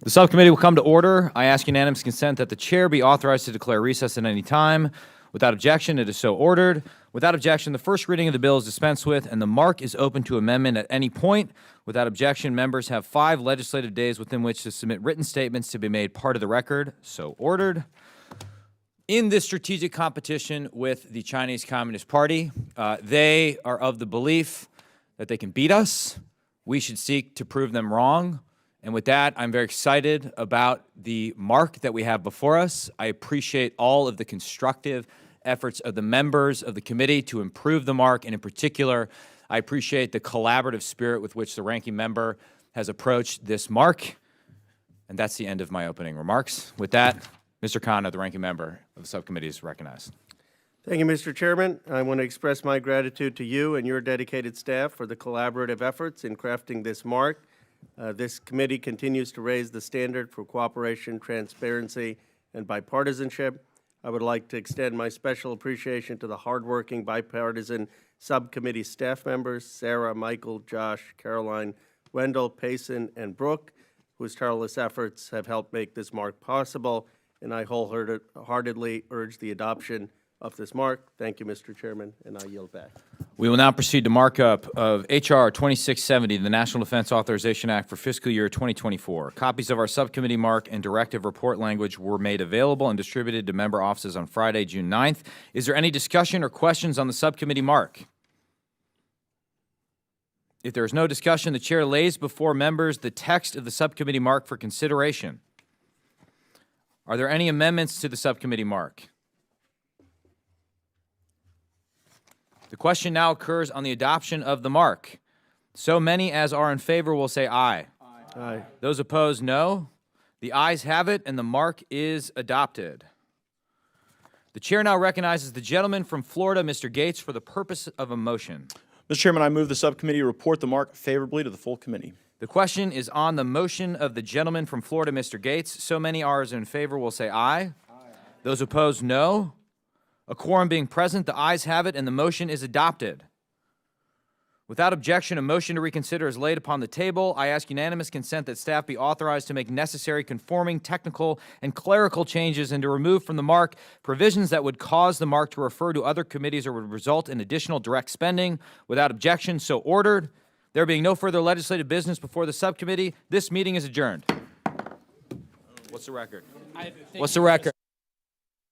The subcommittee will come to order. I ask unanimous consent that the chair be authorized to declare recess at any time. Without objection, it is so ordered. Without objection, the first reading of the bill is dispensed with, and the mark is open to amendment at any point. Without objection, members have 5 legislative days within which to submit written statements to be made part of the record. So ordered. In this strategic competition with the Chinese Communist Party, they are of the belief that they can beat us. We should seek to prove them wrong. And with that, I'm very excited about the mark that we have before us. I appreciate all of the constructive efforts of the members of the committee to improve the mark, and in particular, I appreciate the collaborative spirit with which the ranking member has approached this mark. And that's the end of my opening remarks. With that, Mr. Khanna, the ranking member of the subcommittee, is recognized. Thank you, Mr. Chairman. I want to express my gratitude to you and your dedicated staff for the collaborative efforts in crafting this mark. This committee continues to raise the standard for cooperation, transparency, and bipartisanship. I would like to extend my special appreciation to the hardworking bipartisan subcommittee staff members, Sarah, Michael, Josh, Caroline, Wendell, Payson, and Brooke, whose tireless efforts have helped make this mark possible, and I wholeheartedly urge the adoption of this mark. Thank you, Mr. Chairman, and I yield back. We will now proceed to markup of H.R. 2670, the National Defense Authorization Act for Fiscal Year 2024. Copies of our subcommittee mark and directive report language were made available and distributed to member offices on Friday, June 9th. Is there any discussion or questions on the subcommittee mark? If there is no discussion, the chair lays before members the text of the subcommittee mark for consideration. Are there any amendments to the subcommittee mark? The question now occurs on the adoption of the mark. So many as are in favor will say aye. Aye. Aye. Those opposed, no. The ayes have it, and the mark is adopted. The chair now recognizes the gentleman from Florida, Mr. Gates, for the purpose of a motion. Mr. Chairman, I move the subcommittee report the mark favorably to the full committee. The question is on the motion of the gentleman from Florida, Mr. Gates. So many as are in favor will say aye. Aye. Those opposed, no. A quorum being present, the ayes have it, and the motion is adopted. Without objection, a motion to reconsider is laid upon the table. I ask unanimous consent that staff be authorized to make necessary conforming, technical, and clerical changes and to remove from the mark provisions that would cause the mark to refer to other committees or would result in additional direct spending. Without objection, so ordered. There being no further legislative business before the subcommittee, this meeting is adjourned. What's the record? What's the record?